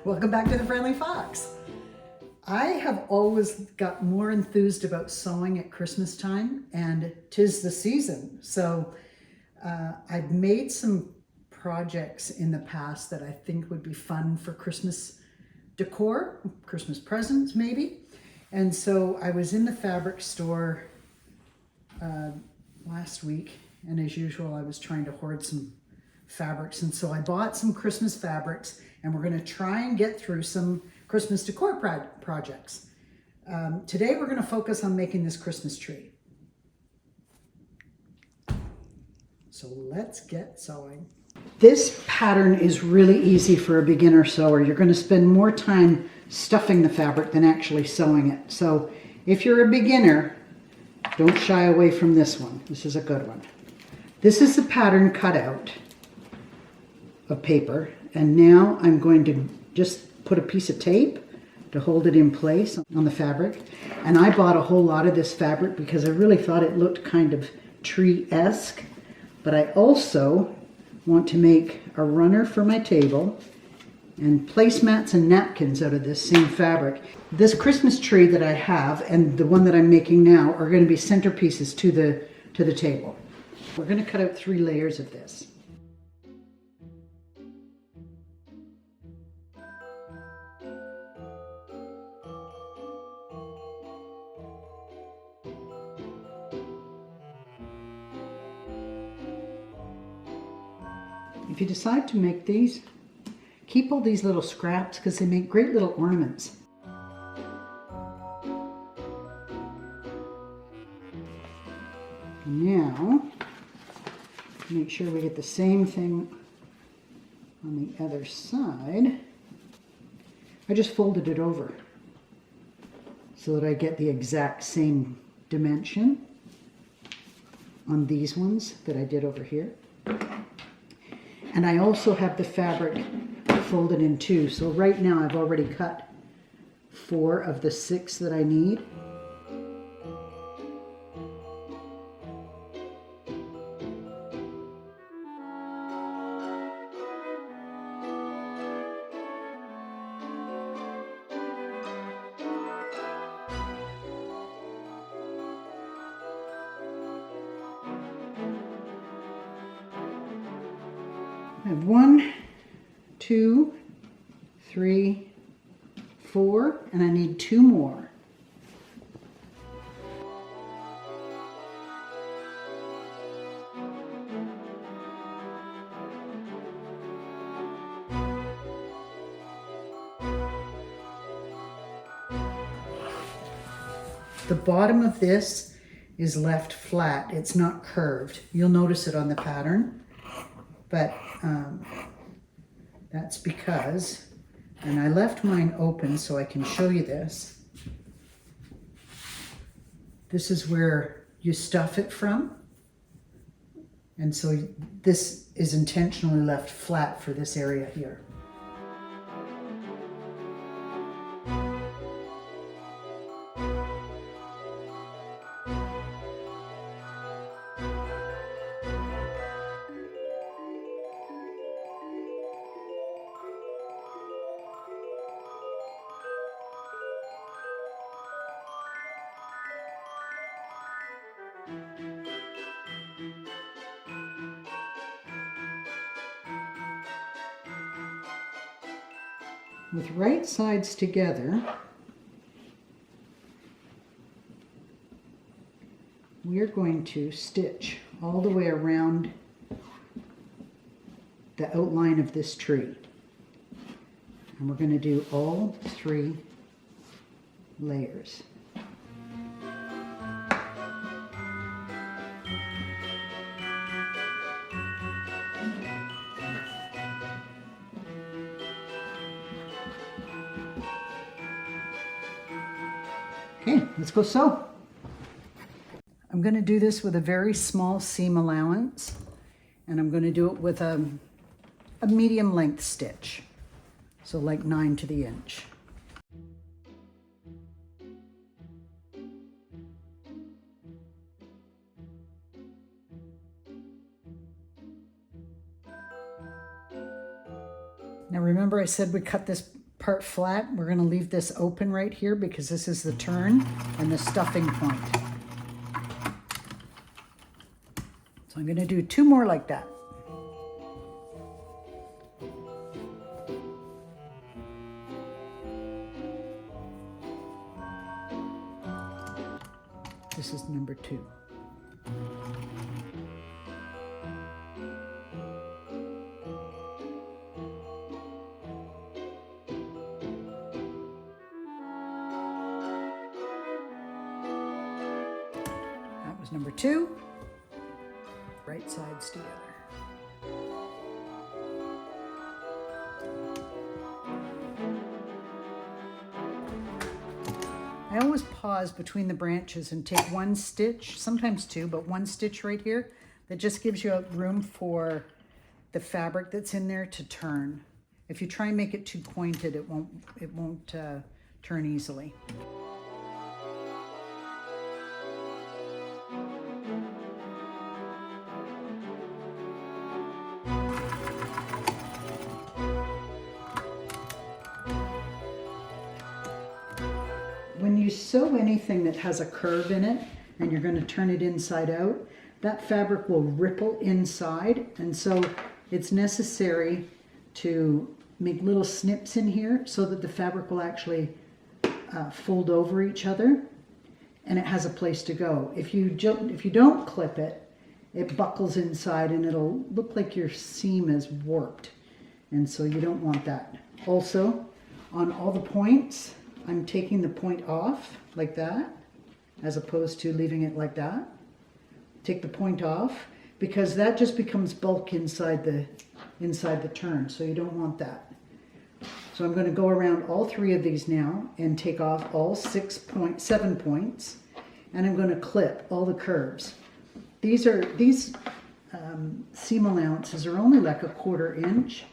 Welcome back to the Friendly Fox. I have always got more enthused about sewing at Christmas time, and 'tis the season. So I've made some projects in the past that I think would be fun for Christmas decor, Christmas presents maybe. And so I was in the fabric store last week, and as usual I was trying to hoard some fabrics, and so I bought some Christmas fabrics, and we're going to try and get through some Christmas decor projects. Today we're going to focus on making this Christmas tree. So let's get sewing. This pattern is really easy for a beginner sewer. You're going to spend more time stuffing the fabric than actually sewing it. So if you're a beginner, don't shy away from this one. This is a good one. This is the pattern cut out of paper, and now I'm going to just put a piece of tape to hold it in place on the fabric. And I bought a whole lot of this fabric because I really thought it looked kind of tree-esque, but I also want to make a runner for my table and placemats and napkins out of this same fabric. This Christmas tree that I have and the one that I'm making now are going to be centerpieces to the table. We're going to cut out 3 layers of this. If you decide to make these, keep all these little scraps because they make great little ornaments. Now, make sure we get the same thing on the other side. I just folded it over so that I get the exact same dimension on these ones that I did over here. And I also have the fabric folded in 2. So right now I've already cut 4 of the 6 that I need. I have 1, 2, 3, 4, and I need 2 more. The bottom of this is left flat. It's not curved. You'll notice it on the pattern, but that's because, and I left mine open so I can show you this. This is where you stuff it from. And so this is intentionally left flat for this area here. With right sides together, we're going to stitch all the way around the outline of this tree. And we're going to do all 3 layers. Okay, let's go sew. I'm going to do this with a very small seam allowance, and I'm going to do it with a medium length stitch, so like 9 to the inch. Now remember I said we cut this part flat. We're going to leave this open right here because this is the turn and the stuffing point. So I'm going to do 2 more like that. This is number 2. That was number 2. Right sides together. I always pause between the branches and take 1 stitch, sometimes 2, but 1 stitch right here that just gives you room for the fabric that's in there to turn. If you try and make it too pointed, it won't turn easily. When you sew anything that has a curve in it and you're going to turn it inside out, that fabric will ripple inside, and so it's necessary to make little snips in here so that the fabric will actually fold over each other and it has a place to go. If you don't clip it, it buckles inside and it'll look like your seam is warped, and so you don't want that. Also, on all the points, I'm taking the point off like that, as opposed to leaving it like that. Take the point off because that just becomes bulk inside the turn, so you don't want that. So I'm going to go around all 3 of these now and take off all 7 points, and I'm going to clip all the curves. These seam allowances are only like a 1/4 inch,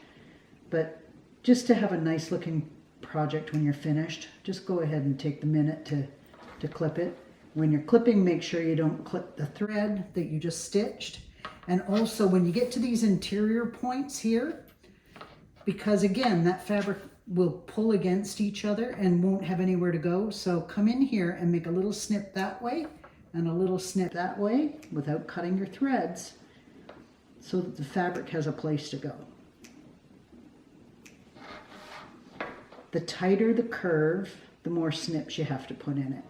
but just to have a nice looking project when you're finished, just go ahead and take the minute to clip it. When you're clipping, make sure you don't clip the thread that you just stitched. And also when you get to these interior points here, because again, that fabric will pull against each other and won't have anywhere to go. So come in here and make a little snip that way and a little snip that way without cutting your threads so that the fabric has a place to go. The tighter the curve, the more snips you have to put in it.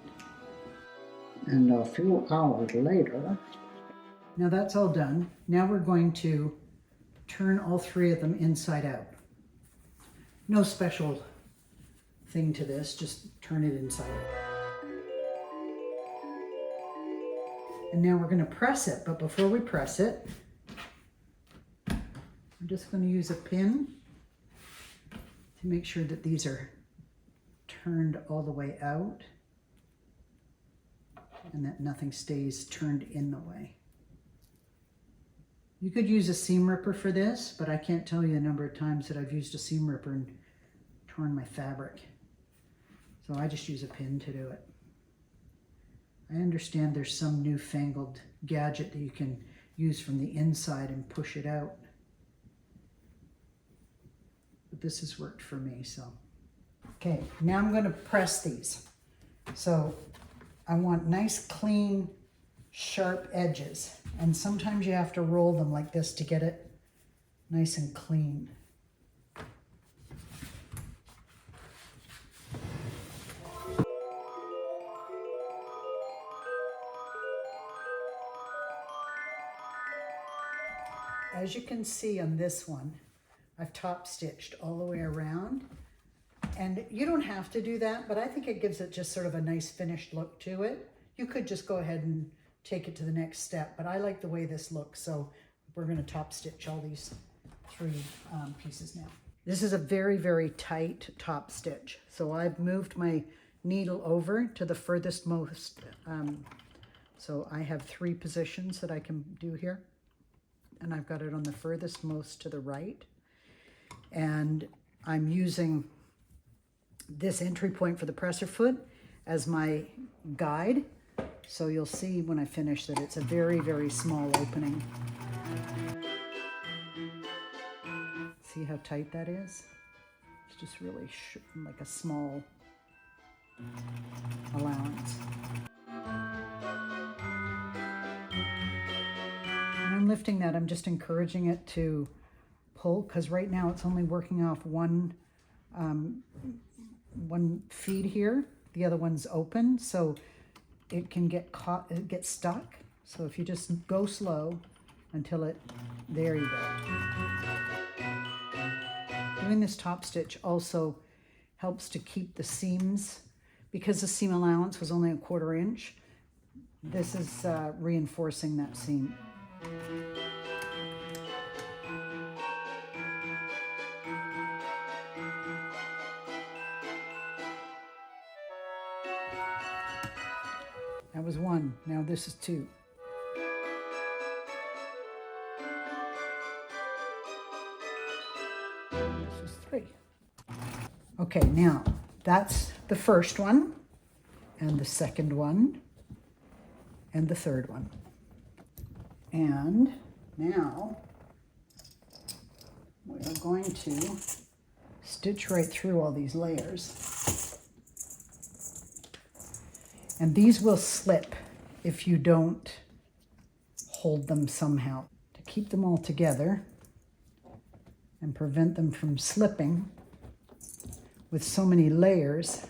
And a few hours later. Now that's all done. Now we're going to turn all 3 of them inside out. No special thing to this, just turn it inside out. And now we're going to press it, but before we press it, I'm just going to use a pin to make sure that these are turned all the way out and that nothing stays turned in the way. You could use a seam ripper for this, but I can't tell you the number of times that I've used a seam ripper and torn my fabric. So I just use a pin to do it. I understand there's some newfangled gadget that you can use from the inside and push it out. But this has worked for me, so. Okay, now I'm going to press these. So I want nice, clean, sharp edges. And sometimes you have to roll them like this to get it nice and clean. As you can see on this one, I've top stitched all the way around, and you don't have to do that, but I think it gives it just sort of a nice finished look to it. You could just go ahead and take it to the next step, but I like the way this looks, so we're going to top stitch all these 3 pieces now. This is a very, very tight top stitch, so I've moved my needle over to the furthest most, so I have 3 positions that I can do here, and I've got it on the furthest most to the right. And I'm using this entry point for the presser foot as my guide. So you'll see when I finish that it's a very, very small opening. See how tight that is? It's just really like a small allowance. When I'm lifting that, I'm just encouraging it to pull, because right now it's only working off one feed here. The other one's open, so it can get caught, it gets stuck. So if you just go slow until it, there you go. Doing this top stitch also helps to keep the seams, because the seam allowance was only 1/4 inch. This is reinforcing that seam. That was 1, now this is 2. This is 3. Okay, now that's the first one, and the second one, and the third one. And now we are going to stitch right through all these layers. And these will slip if you don't hold them somehow. To keep them all together and prevent them from slipping, with so many layers,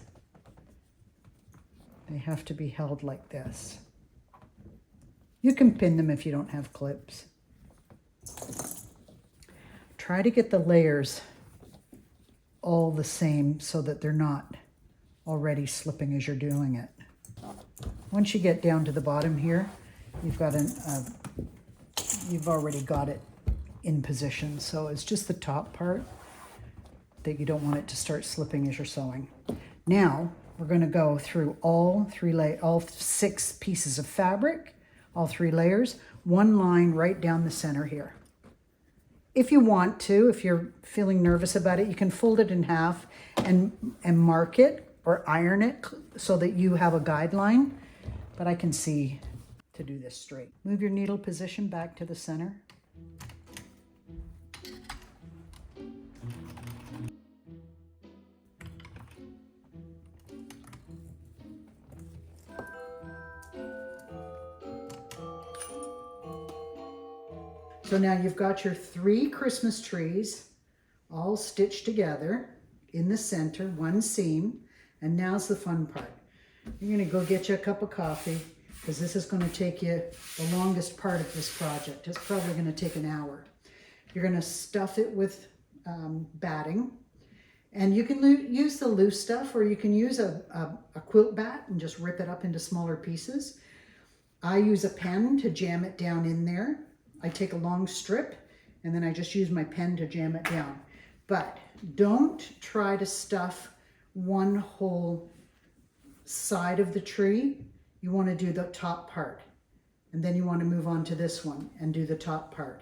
they have to be held like this. You can pin them if you don't have clips. Try to get the layers all the same so that they're not already slipping as you're doing it. Once you get down to the bottom here, you've got you've already got it in position. So it's just the top part that you don't want it to start slipping as you're sewing. Now we're going to go through all 6 pieces of fabric, all 3 layers, one line right down the center here. If you want to, if you're feeling nervous about it, you can fold it in half and mark it or iron it so that you have a guideline. But I can see to do this straight. Move your needle position back to the center. So now you've got your 3 Christmas trees all stitched together in the center, one seam, and now's the fun part. You're going to go get you a cup of coffee, because this is going to take you the longest part of this project. It's probably going to take an hour. You're going to stuff it with batting, and you can use the loose stuff, or you can use a quilt bat and just rip it up into smaller pieces. I use a pen to jam it down in there. I take a long strip and then I just use my pen to jam it down. But don't try to stuff one whole side of the tree. You want to do the top part, and then you want to move on to this one and do the top part,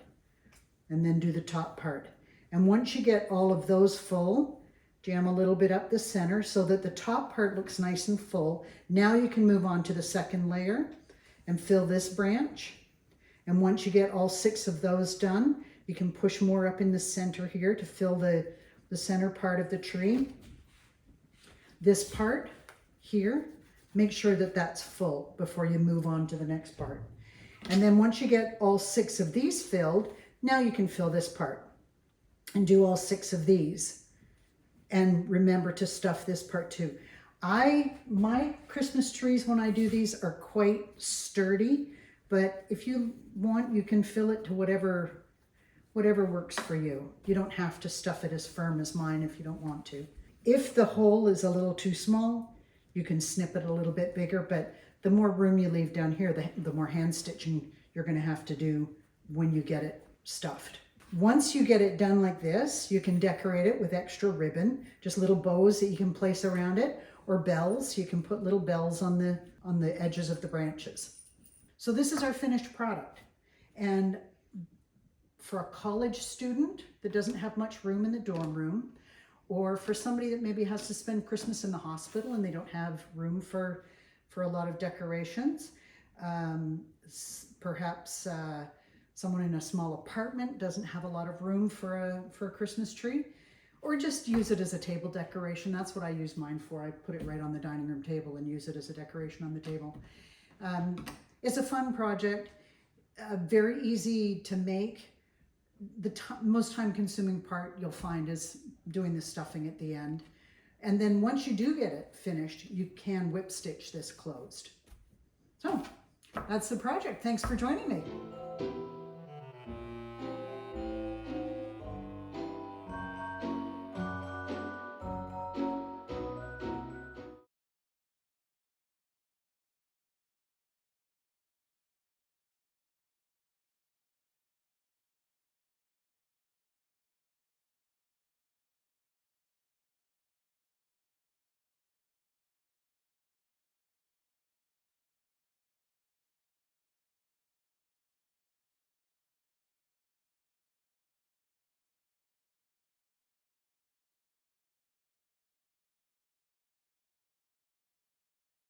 and then do the top part. And once you get all of those full, jam a little bit up the center so that the top part looks nice and full. Now you can move on to the second layer and fill this branch. And once you get all 6 of those done, you can push more up in the center here to fill the center part of the tree. This part here, make sure that that's full before you move on to the next part. And then once you get all 6 of these filled, now you can fill this part and do all 6 of these. And remember to stuff this part too. My Christmas trees, when I do these, are quite sturdy, but if you want, you can fill it to whatever works for you. You don't have to stuff it as firm as mine if you don't want to. If the hole is a little too small, you can snip it a little bit bigger, but the more room you leave down here, the more hand stitching you're going to have to do when you get it stuffed. Once you get it done like this, you can decorate it with extra ribbon, just little bows that you can place around it, or bells. You can put little bells on the edges of the branches. So this is our finished product. And for a college student that doesn't have much room in the dorm room, or for somebody that maybe has to spend Christmas in the hospital and they don't have room for a lot of decorations, perhaps someone in a small apartment doesn't have a lot of room for a Christmas tree, or just use it as a table decoration. That's what I use mine for. I put it right on the dining room table and use it as a decoration on the table. It's a fun project, very easy to make. The most time-consuming part you'll find is doing the stuffing at the end. And then once you do get it finished, you can whip stitch this closed. So that's the project. Thanks for joining me.